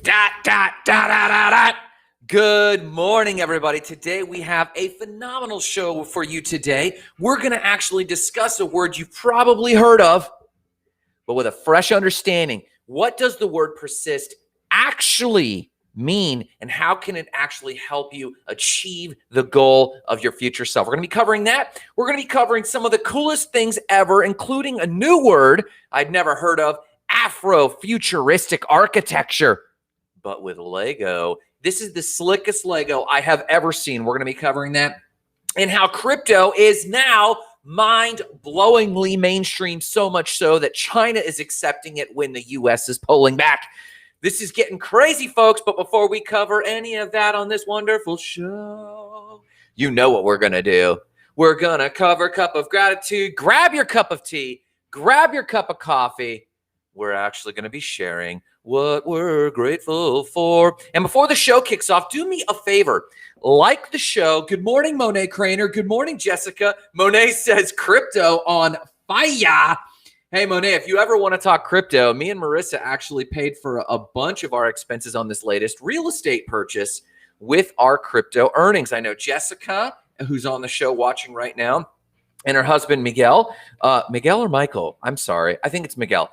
Dot, dot, dot, dot, dot, dot. Good morning, everybody. Today we have a phenomenal show for you today. We're going to actually discuss a word you've probably heard of, but with a fresh understanding. What does the word persist actually mean, and how can it actually help you achieve the goal of your future self? We're going to be covering that. We're going to be covering some of the coolest things ever, including a new word I'd never heard of, AfroFuturistic architecture, but with Lego. This is the slickest Lego I have ever seen. We're going to be covering that, and how crypto is now mind-blowingly mainstream, so much so that China is accepting it when the U.S. is pulling back. This is getting crazy, folks, but before we cover any of that on this wonderful show, you know what we're going to do. We're going to cover Cup of Gratitude. Grab your cup of tea. Grab your cup of coffee. We're actually going to be sharing what we're grateful for. And before the show kicks off, do me a favor. Like the show. Good morning, Monet Craner. Good morning, Jessica. Monet says crypto on fire. Hey, Monet, if you ever want to talk crypto, me and Marissa actually paid for a bunch of our expenses on this latest real estate purchase with our crypto earnings. I know Jessica, who's on the show watching right now, and her husband, Miguel. Miguel or Michael? I'm sorry. I think it's Miguel.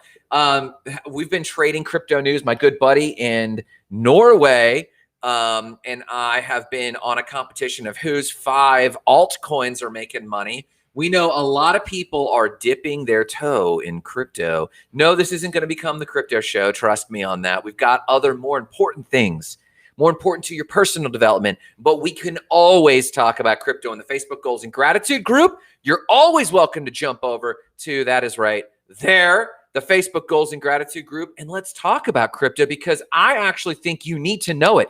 We've been trading crypto news. My good buddy in Norway and I have been on a competition of whose 5 altcoins are making money. We know a lot of people are dipping their toe in crypto. No, this isn't going to become the crypto show. Trust me on that. We've got other more important things, more important to your personal development, but we can always talk about crypto in the Facebook Goals and Gratitude group. You're always welcome to jump over to, that is right, there, the Facebook Goals and Gratitude group, and let's talk about crypto, because I actually think you need to know it.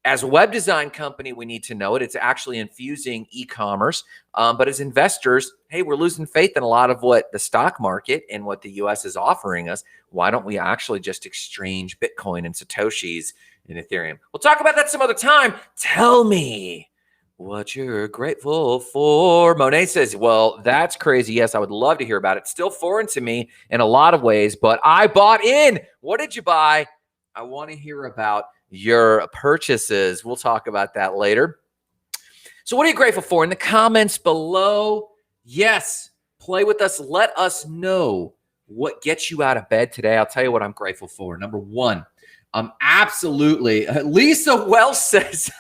As a web design company, we need to know it. It's actually infusing e-commerce. But as investors, hey, we're losing faith in a lot of what the stock market and what the U.S. is offering us. Why don't we actually just exchange Bitcoin and Satoshis and Ethereum? We'll talk about that some other time. Tell me what you're grateful for. Monet says, well, that's crazy. Yes, I would love to hear about it. Still foreign to me in a lot of ways, but I bought in. What did you buy? I want to hear about your purchases. We'll talk about that later. So what are you grateful for? In the comments below, yes, play with us. Let us know what gets you out of bed today. I'll tell you what I'm grateful for. Number one, absolutely. Lisa Welsh says,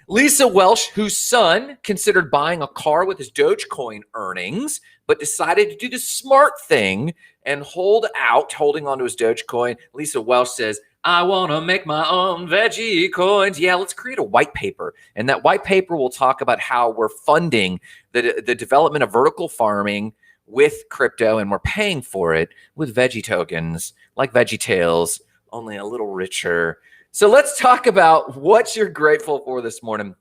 Lisa Welsh, whose son considered buying a car with his Dogecoin earnings, but decided to do the smart thing and holding on to his Dogecoin. Lisa Welsh says, I want to make my own veggie coins. Yeah, let's create a white paper. And that white paper will talk about how we're funding the development of vertical farming with crypto, and we're paying for it with veggie tokens like VeggieTales, only a little richer. So let's talk about what you're grateful for this morning.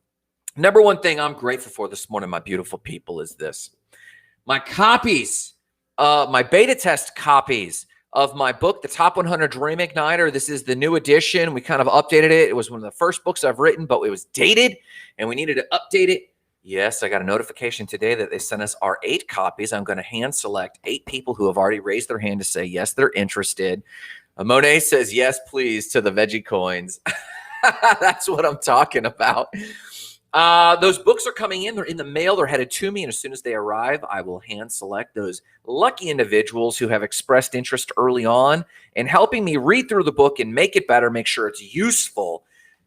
Number one thing I'm grateful for this morning, my beautiful people, is this. My copies, my beta test copies of my book, The Top 100 Dream Igniter. This is the new edition. We kind of updated it. It was one of the first books I've written, but it was dated and we needed to update it. Yes, I got a notification today that they sent us our 8 copies. I'm going to hand select 8 people who have already raised their hand to say, yes, they're interested. Monet says, yes, please, to the veggie coins. That's what I'm talking about. Those books are coming in. They're in the mail. They're headed to me. And as soon as they arrive, I will hand select those lucky individuals who have expressed interest early on in helping me read through the book and make it better, make sure it's useful.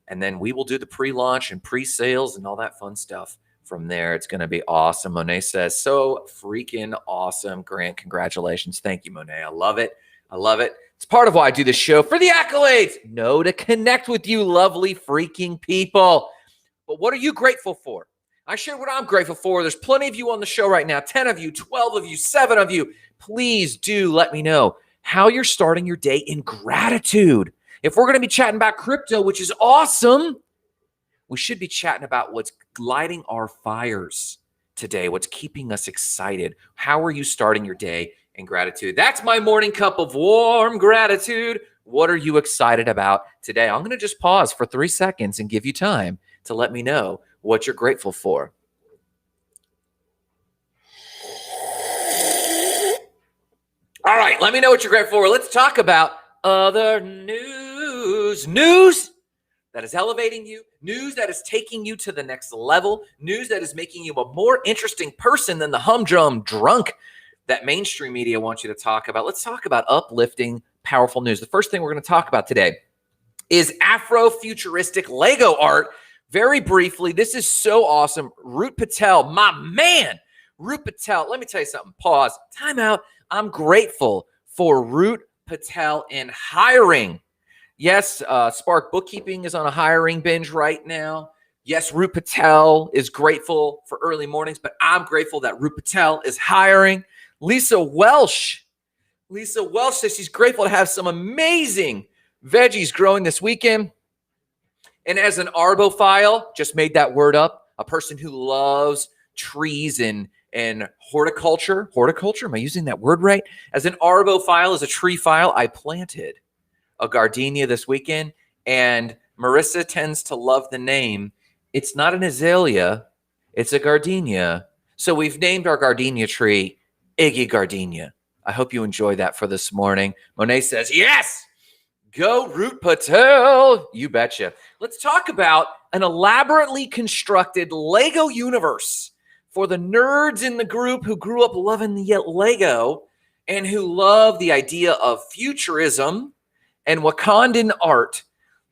And then we will do the pre-launch and pre-sales and all that fun stuff from there. It's going to be awesome. Monet says, so freaking awesome. Grant, congratulations. Thank you, Monet. I love it. I love it. It's part of why I do this show, for the accolades. No, to connect with you lovely freaking people. But what are you grateful for? I share what I'm grateful for. There's plenty of you on the show right now, 10 of you, 12 of you, 7 of you. Please do let me know how you're starting your day in gratitude. If we're going to be chatting about crypto, which is awesome, we should be chatting about what's lighting our fires today, what's keeping us excited. How are you starting your day in gratitude? That's my morning cup of warm gratitude. What are you excited about today? I'm going to just pause for 3 seconds and give you time to let me know what you're grateful for. All right, let me know what you're grateful for. Let's talk about other news. News that is elevating you, news that is taking you to the next level, news that is making you a more interesting person than the humdrum drunk that mainstream media wants you to talk about. Let's talk about uplifting, powerful news. The first thing we're going to talk about today is Afrofuturistic Lego art. Very briefly, this is so awesome. Root Patel, my man, Root Patel. Let me tell you something. Pause. Time out. I'm grateful for Root Patel in hiring. Yes, Spark Bookkeeping is on a hiring binge right now. Yes, Root Patel is grateful for early mornings, but I'm grateful that Root Patel is hiring. Lisa Welsh says she's grateful to have some amazing veggies growing this weekend. And as an arbophile, just made that word up, a person who loves trees and horticulture. Horticulture, am I using that word right? As an arbophile, as a tree phile, I planted a gardenia this weekend, and Marissa tends to love the name. It's not an azalea, it's a gardenia. So we've named our gardenia tree Iggy Gardenia. I hope you enjoy that for this morning. Monet says, yes, go Root Patel. You betcha. Let's talk about an elaborately constructed Lego universe for the nerds in the group who grew up loving the Lego and who love the idea of futurism and Wakandan art.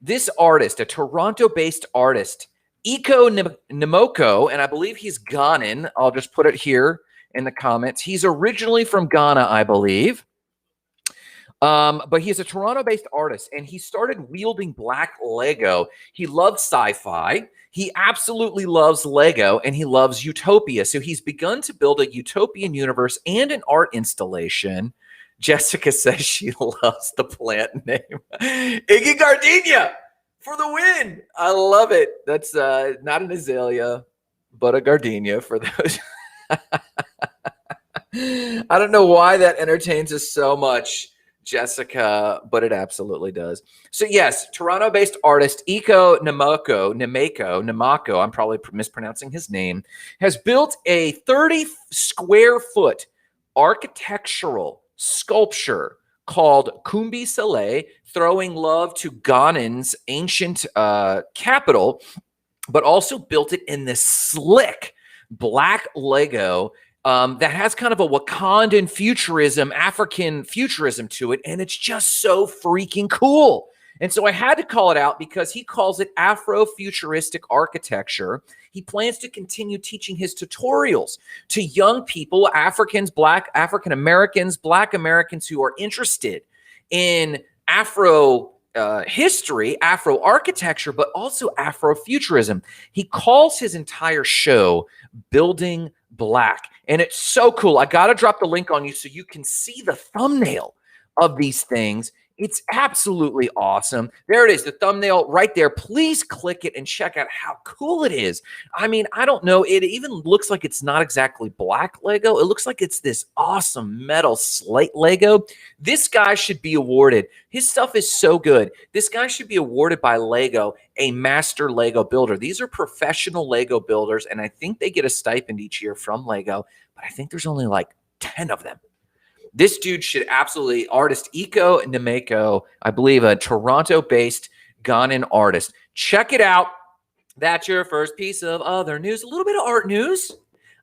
This artist, a Toronto-based artist, Iko Nemoko, and I believe he's Ghanan. I'll just put it here in the comments. He's originally from Ghana, I believe. But he's a Toronto-based artist, and he started wielding black Lego. He loves sci-fi. He absolutely loves Lego, and he loves utopia. So he's begun to build a utopian universe and an art installation. Jessica says she loves the plant name. Iggy Gardenia for the win. I love it. That's not an azalea, but a gardenia for those. I don't know why that entertains us so much, Jessica, but it absolutely does. So yes, Toronto-based artist Iko Nemako, I'm probably mispronouncing his name, has built a 30 square foot architectural sculpture called Kumbi Saleh, throwing love to Ghanan's ancient capital, but also built it in this slick black Lego that has kind of a Wakandan futurism, African futurism to it, and it's just so freaking cool. And so I had to call it out because he calls it Afrofuturistic architecture. He plans to continue teaching his tutorials to young people, Africans, African Americans, Black Americans who are interested in Afro history, Afro architecture, but also Afrofuturism. He calls his entire show Building Black. And it's so cool. I got to drop the link on you so you can see the thumbnail of these things. It's absolutely awesome. There it is, the thumbnail right there. Please click it and check out how cool it is. I mean, I don't know. It even looks like it's not exactly black Lego. It looks like it's this awesome metal slate Lego. This guy should be awarded. His stuff is so good. This guy should be awarded by Lego a master Lego builder. These are professional Lego builders, and I think they get a stipend each year from Lego, but I think there's only like 10 of them. This dude should absolutely, artist Iko Nemeko, I believe a Toronto-based Ghanaian artist. Check it out. That's your first piece of other news. A little bit of art news,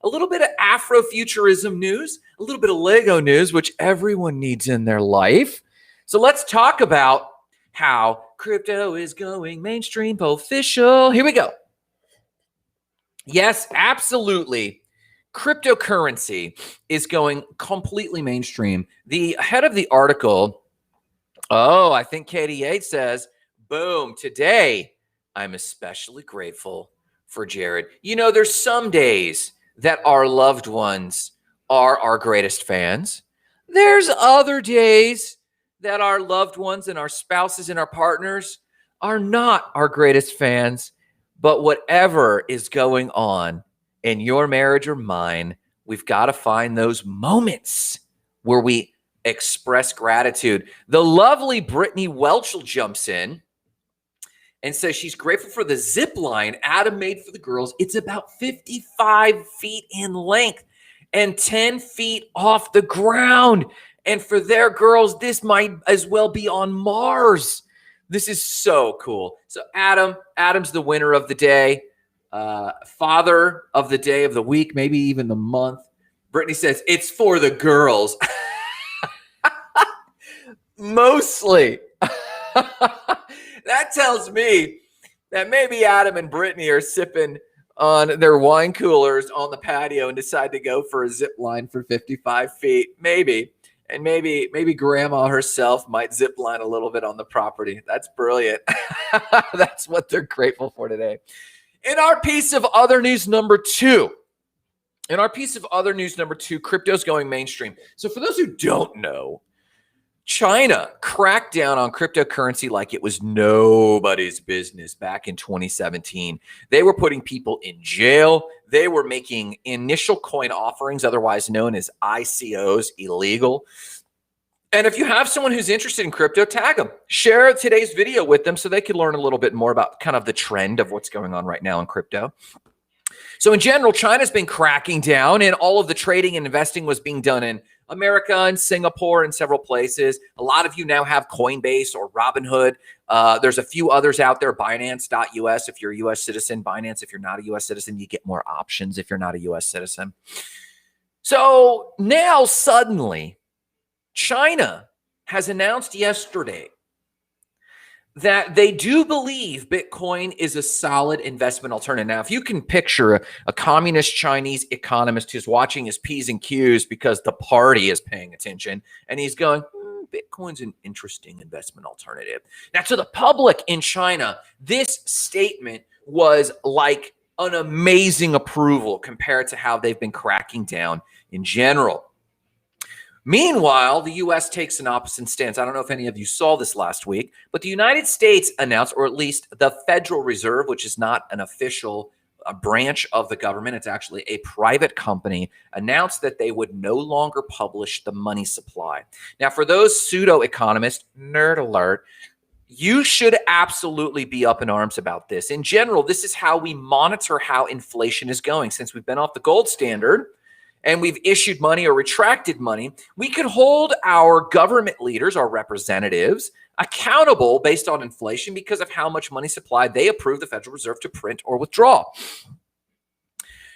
a little bit of Afrofuturism news, a little bit of Lego news, which everyone needs in their life. So let's talk about how crypto is going mainstream official. Here we go. Yes, absolutely. Cryptocurrency is going completely mainstream. The head of the article, I think Katie Yates says, boom, today I'm especially grateful for Jared. You know, there's some days that our loved ones are our greatest fans. There's other days that our loved ones and our spouses and our partners are not our greatest fans. But whatever is going on in your marriage or mine, we've got to find those moments where we express gratitude. The lovely Brittany Welchel jumps in and says she's grateful for the zip line Adam made for the girls. It's about 55 feet in length and 10 feet off the ground. And for their girls, this might as well be on Mars. This is so cool. So Adam's the winner of the day, father of the day of the week, maybe even the month. Brittany says it's for the girls. Mostly. That tells me that maybe Adam and Brittany are sipping on their wine coolers on the patio and decide to go for a zip line for 55 feet. Maybe. And maybe grandma herself might zip line a little bit on the property. That's brilliant. That's what they're grateful for today. In our piece of other news number two, crypto's going mainstream. So for those who don't know, China cracked down on cryptocurrency like it was nobody's business back in 2017. They were putting people in jail. They were making initial coin offerings, otherwise known as ICOs, illegal. And if you have someone who's interested in crypto, tag them. Share today's video with them so they can learn a little bit more about kind of the trend of what's going on right now in crypto. So in general, China's been cracking down, and all of the trading and investing was being done in America and Singapore and several places. A lot of you now have Coinbase or Robinhood. There's a few others out there, Binance.us if you're a U.S. citizen, Binance if you're not a U.S. citizen. You get more options if you're not a U.S. citizen. So now suddenly, China has announced yesterday that they do believe Bitcoin is a solid investment alternative. Now, if you can picture a communist Chinese economist who's watching his P's and Q's because the party is paying attention, and he's going, Bitcoin's an interesting investment alternative. Now, to the public in China, this statement was like an amazing approval compared to how they've been cracking down in general. Meanwhile, the U.S. takes an opposite stance. I don't know if any of you saw this last week, but the United States announced, or at least the Federal Reserve, which is not an official branch of the government, it's actually a private company, announced that they would no longer publish the money supply. Now, for those pseudo-economists, nerd alert, you should absolutely be up in arms about this. In general, this is how we monitor how inflation is going. Since we've been off the gold standard, and we've issued money or retracted money, we could hold our government leaders, our representatives, accountable based on inflation because of how much money supply they approve the Federal Reserve to print or withdraw.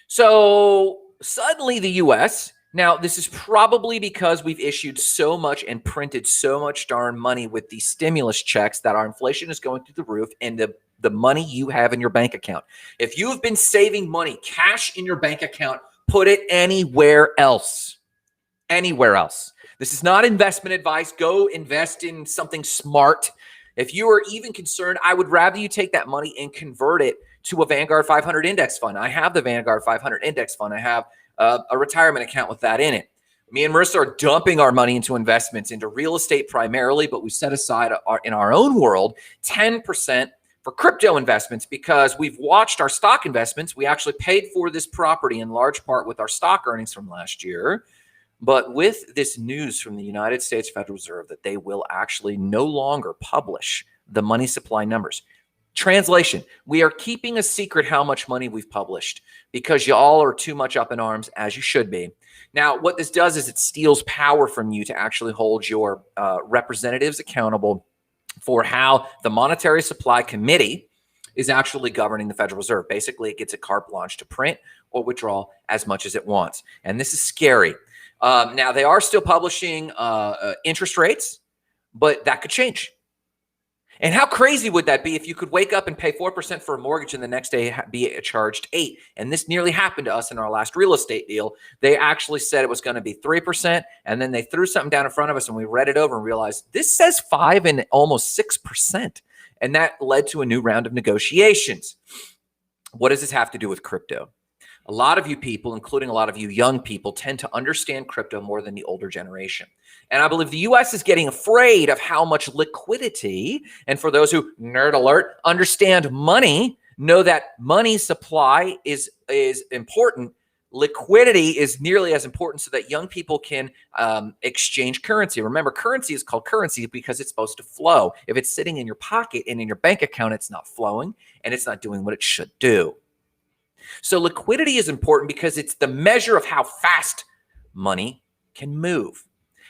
So suddenly the U.S., now this is probably because we've issued so much and printed so much darn money with these stimulus checks that our inflation is going through the roof, and the money you have in your bank account. If you have been saving money, cash in your bank account, put it anywhere else. Anywhere else. This is not investment advice. Go invest in something smart. If you are even concerned, I would rather you take that money and convert it to a Vanguard 500 index fund. I have the Vanguard 500 index fund. I have a retirement account with that in it. Me and Marissa are dumping our money into investments, into real estate primarily, but we set aside in our own world 10% for crypto investments because we've watched our stock investments. We actually paid for this property in large part with our stock earnings from last year. But with this news from the United States Federal Reserve that they will actually no longer publish the money supply numbers. Translation, we are keeping a secret how much money we've published because you all are too much up in arms, as you should be. Now, what this does is it steals power from you to actually hold your representatives accountable for how the Monetary Supply Committee is actually governing the Federal Reserve. Basically, it gets a carte blanche to print or withdraw as much as it wants. And this is scary. Now, they are still publishing interest rates, but that could change. And how crazy would that be if you could wake up and pay 4% for a mortgage and the next day be charged 8%? And this nearly happened to us in our last real estate deal. They actually said it was going to be 3%, and then they threw something down in front of us, and we read it over and realized this says 5% and almost 6%. And that led to a new round of negotiations. What does this have to do with crypto? A lot of you people, including a lot of you young people, tend to understand crypto more than the older generation. And I believe the U.S. is getting afraid of how much liquidity, and for those who, nerd alert, understand money, know that money supply is important. Liquidity is nearly as important so that young people can exchange currency. Remember, currency is called currency because it's supposed to flow. If it's sitting in your pocket and in your bank account, it's not flowing and it's not doing what it should do. So liquidity is important because it's the measure of how fast money can move.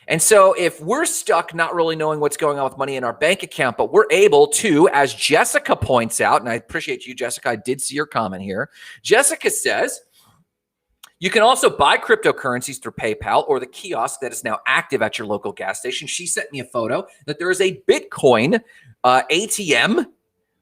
And so if we're stuck not really knowing what's going on with money in our bank account, but we're able to, as Jessica points out, and I appreciate you, Jessica, I did see your comment here. Jessica says, you can also buy cryptocurrencies through PayPal or the kiosk that is now active at your local gas station. She sent me a photo that there is a Bitcoin ATM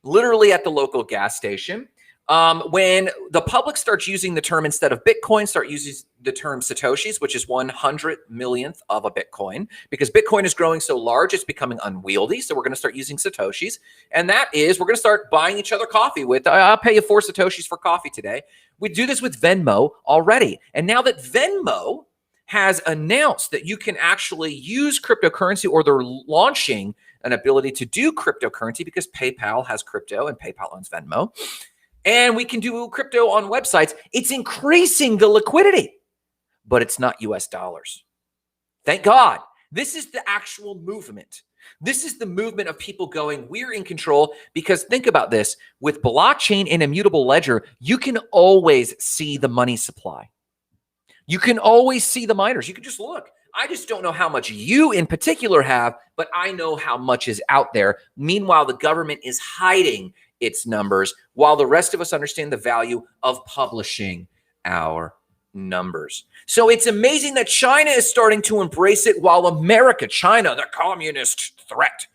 literally at the local gas station. When the public starts using the term, instead of Bitcoin, start using the term Satoshis, which is 100 millionth of a Bitcoin, because Bitcoin is growing so large, it's becoming unwieldy. So we're going to start using Satoshis. And that is, we're going to start buying each other coffee with, I'll pay you 4 Satoshis for coffee today. We do this with Venmo already. And now that Venmo has announced that you can actually use cryptocurrency, or they're launching an ability to do cryptocurrency because PayPal has crypto and PayPal owns Venmo. And we can do crypto on websites. It's increasing the liquidity, but it's not US dollars. Thank God. This is the actual movement. This is the movement of people going, we're in control, because think about this. With blockchain and immutable ledger, you can always see the money supply. You can always see the miners. You can just look. I just don't know how much you in particular have, but I know how much is out there. Meanwhile, the government is hiding its numbers while the rest of us understand the value of publishing our numbers. So it's amazing that China is starting to embrace it, while America, China, the communist threat,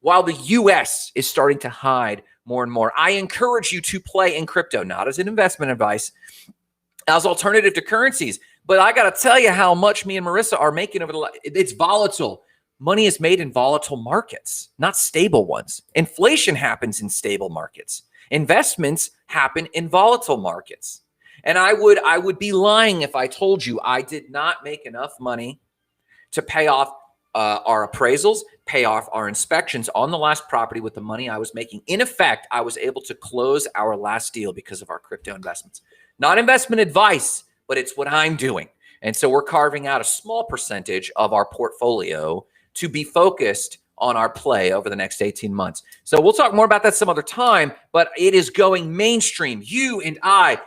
while the US is starting to hide more and more. I encourage you to play in crypto, not as an investment advice, as alternative to currencies. But I got to tell you how much me and Marissa are making over the it's volatile. Money is made in volatile markets, not stable ones. Inflation happens in stable markets. Investments happen in volatile markets. And I would be lying if I told you I did not make enough money to pay off our appraisals, pay off our inspections on the last property with the money I was making. In effect, I was able to close our last deal because of our crypto investments. Not investment advice, but it's what I'm doing. And so we're carving out a small percentage of our portfolio to be focused on our play over the next 18 months. So we'll talk more about that some other time, but it is going mainstream. You and I,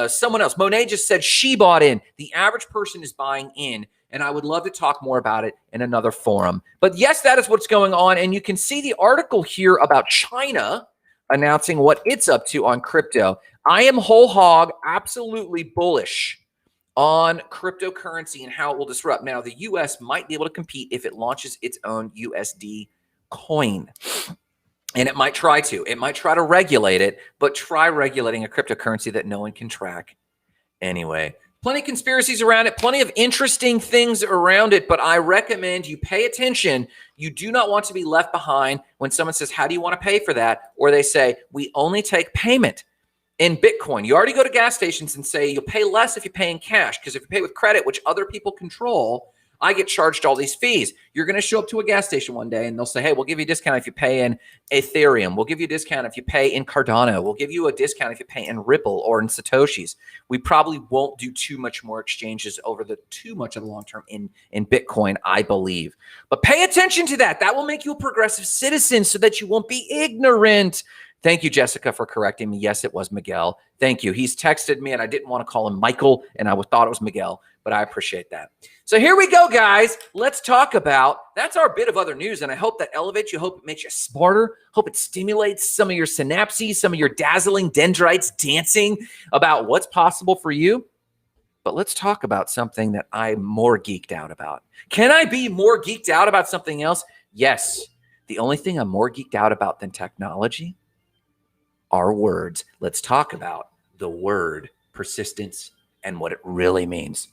someone else, Monet just said she bought in. The average person is buying in, and I would love to talk more about it in another forum. But yes, that is what's going on. And you can see the article here about China announcing what it's up to on crypto. I am whole hog, absolutely bullish on cryptocurrency and how it will disrupt. Now, the US might be able to compete if it launches its own USD coin. And it might try to. It might try to regulate it, but try regulating a cryptocurrency that no one can track anyway. Plenty of conspiracies around it, plenty of interesting things around it, but I recommend you pay attention. You do not want to be left behind when someone says, how do you want to pay for that? Or they say, we only take payment in Bitcoin. You already go to gas stations and say you'll pay less if you pay in cash, because if you pay with credit, which other people control, I get charged all these fees. You're going to show up to a gas station one day and they'll say, hey, we'll give you a discount if you pay in Ethereum. We'll give you a discount if you pay in Cardano. We'll give you a discount if you pay in Ripple or in Satoshis. We probably won't do too much more exchanges over too much of the long term in Bitcoin, I believe. But pay attention to that. That will make you a progressive citizen so that you won't be ignorant. Thank you, Jessica, for correcting me. Yes, it was Miguel. Thank you. He's texted me, and I didn't want to call him Michael, and I thought it was Miguel, but I appreciate that. So here we go, guys. Let's talk about, that's our bit of other news, and I hope that elevates you. Hope it makes you smarter. Hope it stimulates some of your synapses, some of your dazzling dendrites dancing about what's possible for you. But let's talk about something that I'm more geeked out about. Can I be more geeked out about something else? Yes. The only thing I'm more geeked out about than technology are words. Let's talk about the word persistence and what it really means.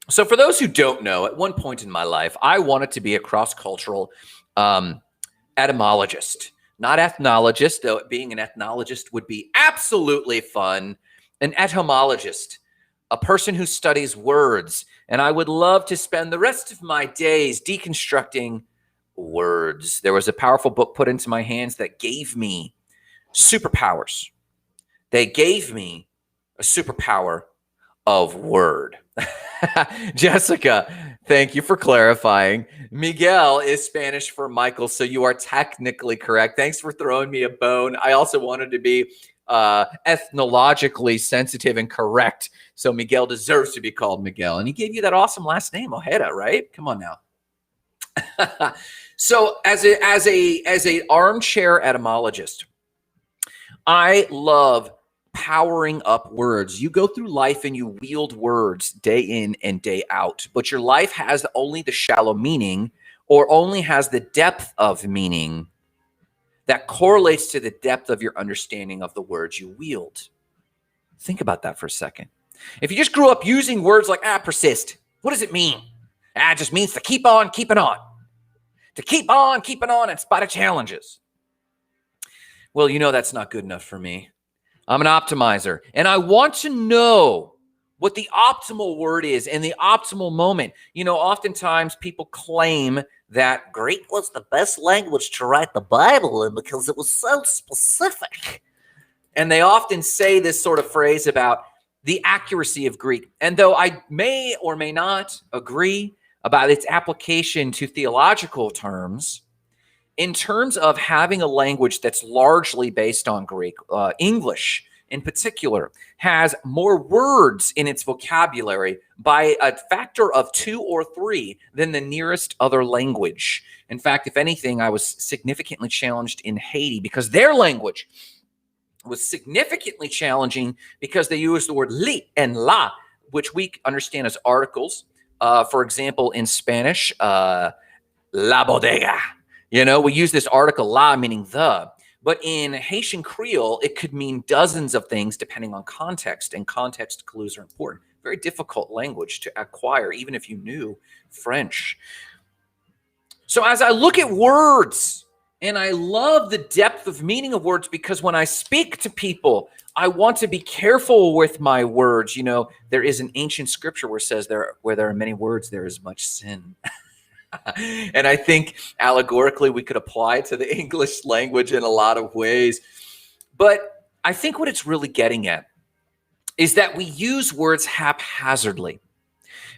So for those who don't know, at one point in my life, I wanted to be a cross-cultural etymologist, not ethnologist, though being an ethnologist would be absolutely fun. An etymologist, a person who studies words. And I would love to spend the rest of my days deconstructing words. There was a powerful book put into my hands that gave me superpowers. They gave me a superpower of word. Jessica, thank you for clarifying. Miguel is Spanish for Michael, so you are technically correct. Thanks for throwing me a bone. I also wanted to be ethnologically sensitive and correct. So Miguel deserves to be called Miguel. And he gave you that awesome last name, Ojeda, right? Come on now. So as a armchair etymologist, I love powering up words. You go through life and you wield words day in and day out, but your life has only the shallow meaning or only has the depth of meaning that correlates to the depth of your understanding of the words you wield. Think about that for a second. If you just grew up using words like, persist, what does it mean? It just means to keep on keeping on. To keep on keeping on in spite of challenges. Well, you know that's not good enough for me. I'm an optimizer, and I want to know what the optimal word is in the optimal moment. You know, oftentimes people claim that Greek was the best language to write the Bible in because it was so specific. And they often say this sort of phrase about the accuracy of Greek. And though I may or may not agree about its application to theological terms, in terms of having a language that's largely based on Greek, English in particular has more words in its vocabulary by a factor of 2 or 3 than the nearest other language. In fact, if anything, I was significantly challenged in Haiti because their language was significantly challenging because they used the word li and la, which we understand as articles. For example, in Spanish, la bodega. You know, we use this article la meaning the, but in Haitian Creole, it could mean dozens of things depending on context, and context clues are important. Very difficult language to acquire, even if you knew French. So as I look at words, and I love the depth of meaning of words because when I speak to people, I want to be careful with my words. You know, there is an ancient scripture where it says where there are many words, there is much sin. And I think allegorically we could apply it to the English language in a lot of ways. But I think what it's really getting at is that we use words haphazardly.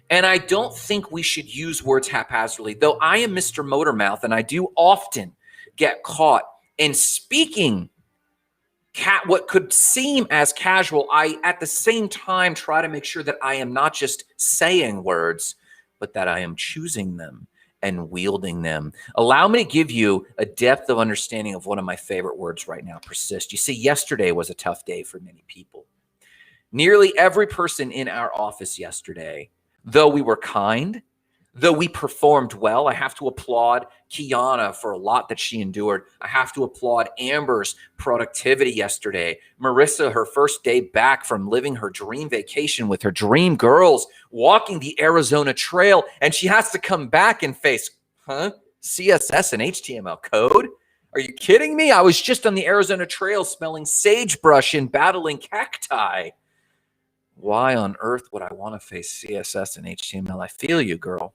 And I don't think we should use words haphazardly, though I am Mr. Motormouth and I do often get caught in speaking what could seem as casual. I, at the same time, try to make sure that I am not just saying words, but that I am choosing them and wielding them. Allow me to give you a depth of understanding of one of my favorite words right now, persist. You see, yesterday was a tough day for many people. Nearly every person in our office yesterday, though we were kind, though we performed well, I have to applaud Kiana for a lot that she endured. I have to applaud Amber's productivity yesterday. Marissa, her first day back from living her dream vacation with her dream girls, walking the Arizona Trail, and she has to come back and face, CSS and HTML code? Are you kidding me? I was just on the Arizona Trail smelling sagebrush and battling cacti. Why on earth would I want to face CSS and HTML? I feel you, girl.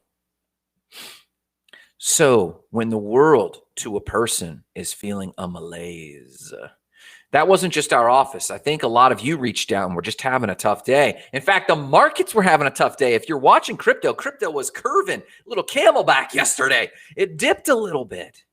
So when the world to a person is feeling a malaise, that wasn't just our office. I think a lot of you reached out and were just having a tough day. In fact, the markets were having a tough day. If you're watching crypto was curving, a little camelback yesterday. It dipped a little bit.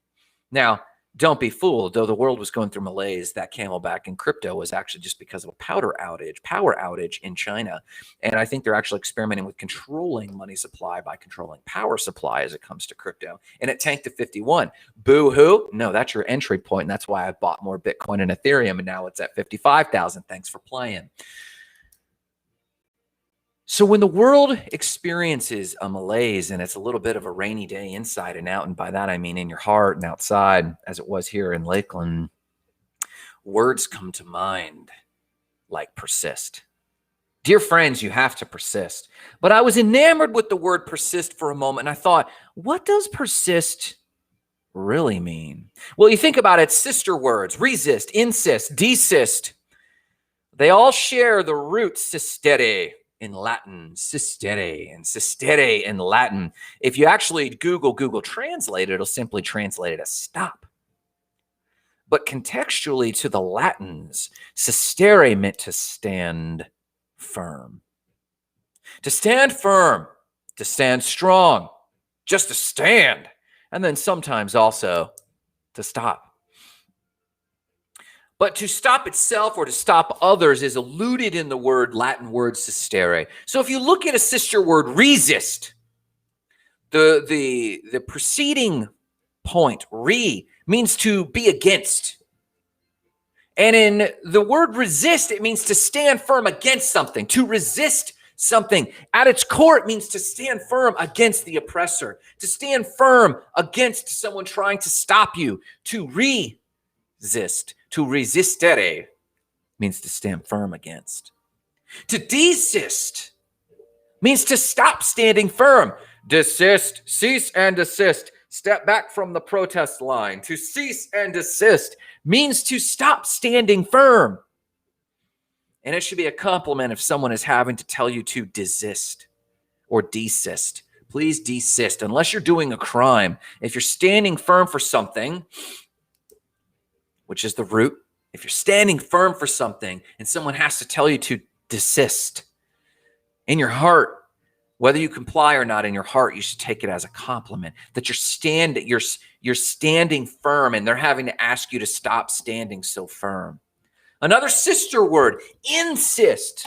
Now, don't be fooled. Though the world was going through malaise, that camelback in crypto was actually just because of a power outage in China. And I think they're actually experimenting with controlling money supply by controlling power supply as it comes to crypto. And it tanked to 51. Boo-hoo. No, that's your entry point. And that's why I bought more Bitcoin and Ethereum. And now it's at 55,000. Thanks for playing. So when the world experiences a malaise and it's a little bit of a rainy day inside and out, and by that I mean in your heart and outside, as it was here in Lakeland, words come to mind like persist. Dear friends, you have to persist. But I was enamored with the word persist for a moment, and I thought, what does persist really mean? Well, you think about it, sister words, resist, insist, desist. They all share the root sistere in Latin, sistere, and sistere in Latin. If you actually Google Translate, it'll simply translate it as stop. But contextually to the Latins, sistere meant to stand firm. To stand firm, to stand strong, just to stand, and then sometimes also to stop. But to stop itself or to stop others is alluded in the Latin word sistere. So if you look at a sister word, resist, the preceding point, means to be against. And in the word resist, it means to stand firm against something, to resist something. At its core, it means to stand firm against the oppressor, to stand firm against someone trying to stop you, to resist, to resistere means to stand firm against. To desist means to stop standing firm. Desist, cease and desist. Step back from the protest line. To cease and desist means to stop standing firm. And it should be a compliment if someone is having to tell you to desist or desist. Please desist, unless you're doing a crime. If you're standing firm for something, which is the root, if you're standing firm for something and someone has to tell you to desist, in your heart, whether you comply or not, in your heart, you should take it as a compliment that you're standing firm, and they're having to ask you to stop standing so firm. Another sister word, insist.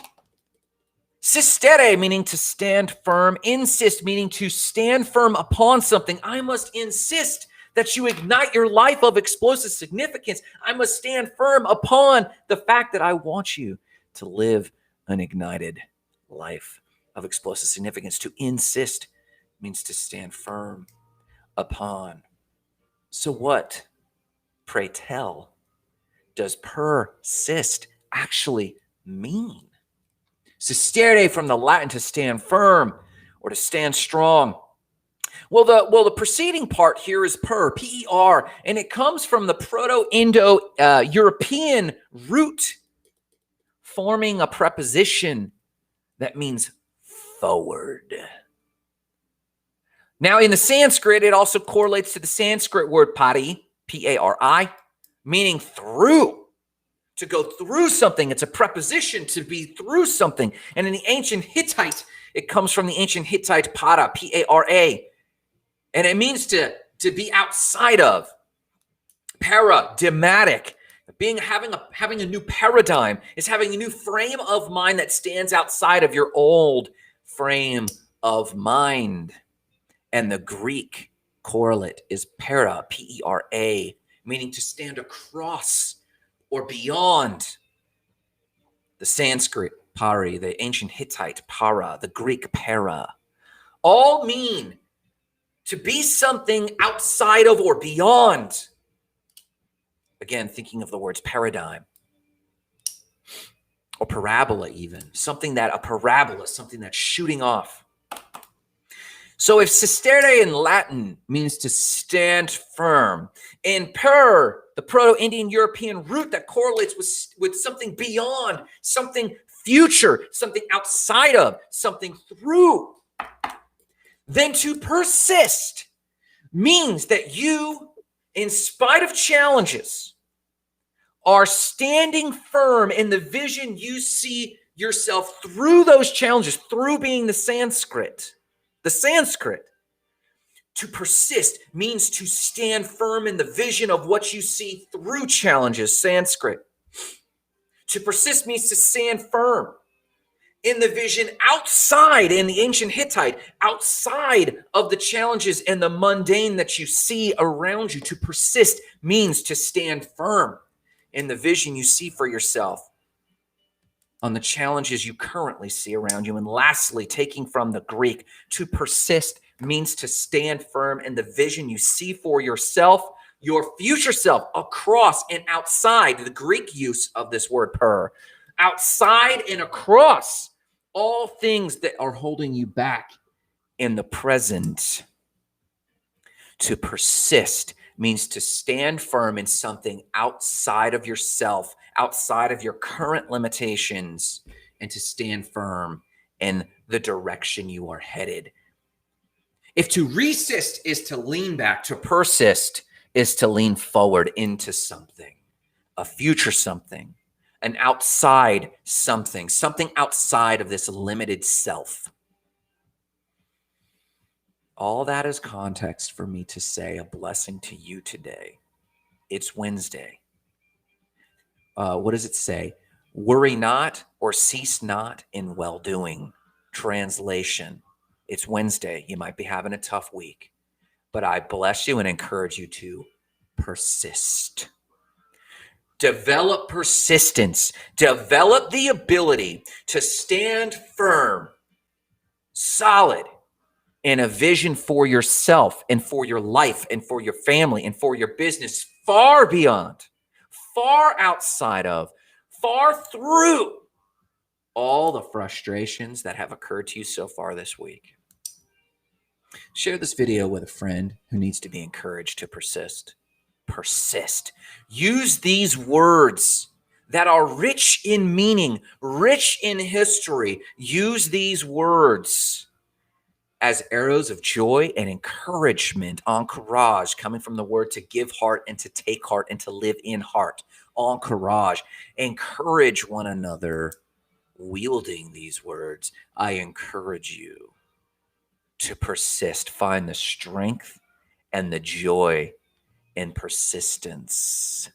Sistere, meaning to stand firm. Insist, meaning to stand firm upon something. I must insist that you ignite your life of explosive significance. I must stand firm upon the fact that I want you to live an ignited life of explosive significance. To insist means to stand firm upon. So what, pray tell, does persist actually mean? Sistere, from the Latin to stand firm or to stand strong. Well, the preceding part here is P-E-R, and it comes from the Proto-Indo-European root forming a preposition that means forward. Now, in the Sanskrit, it also correlates to the Sanskrit word pari, P-A-R-I, meaning through. To go through something. It's a preposition to be through something. And in the ancient Hittite, it comes from the ancient Hittite para, P-A-R-A. And it means to be outside of. Paradigmatic. Having a new paradigm is having a new frame of mind that stands outside of your old frame of mind. And the Greek correlate is para, P-E-R-A, meaning to stand across or beyond. The Sanskrit pari, the ancient Hittite para, the Greek para, all mean to be something outside of or beyond. Again, thinking of the words paradigm or parabola even, something that's shooting off. So if sistere in Latin means to stand firm, in the Proto-Indian European root that correlates with something beyond, something future, something outside of, something through, then to persist means that you, in spite of challenges, are standing firm in the vision you see yourself through those challenges, through being the Sanskrit. The Sanskrit. To persist means to stand firm in the vision of what you see through challenges, Sanskrit. To persist means to stand firm in the vision outside, in the ancient Hittite, outside of the challenges and the mundane that you see around you. To persist means to stand firm in the vision you see for yourself on the challenges you currently see around you. And lastly, taking from the Greek, to persist means to stand firm in the vision you see for yourself, your future self, across and outside, the Greek use of this word outside and across all things that are holding you back in the present. To persist means to stand firm in something outside of yourself, outside of your current limitations, and to stand firm in the direction you are headed. If to resist is to lean back, to persist is to lean forward into something, a future something, an outside something outside of this limited self. All that is context for me to say a blessing to you today. It's Wednesday. what does it say? Worry not or cease not in well-doing. Translation. It's Wednesday. You might be having a tough week, but I bless you and encourage you to persist. Develop persistence. Develop the ability to stand firm, solid in a vision for yourself and for your life and for your family and for your business, far beyond, far outside of, far through all the frustrations that have occurred to you so far this week. Share this video with a friend who needs to be encouraged to persist. Persist. Use these words that are rich in meaning, rich in history. Use these words as arrows of joy and encouragement, encourage, coming from the word to give heart and to take heart and to live in heart. Encourage. Encourage one another. Wielding these words, I encourage you to persist. Find the strength and the joy in persistence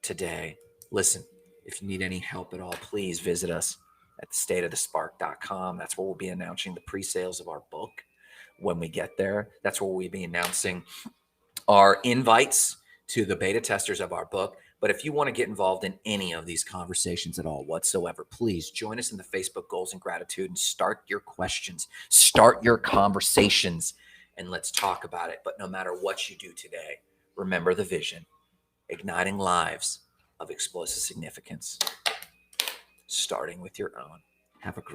today. Listen, if you need any help at all, please visit us at thestateofthespark.com. That's where we'll be announcing the pre-sales of our book when we get there. That's where we'll be announcing our invites to the beta testers of our book. But if you want to get involved in any of these conversations at all whatsoever, please join us in the Facebook Goals and Gratitude and start your questions, start your conversations, and let's talk about it. But no matter what you do today, remember the vision, igniting lives of explosive significance, starting with your own. Have a great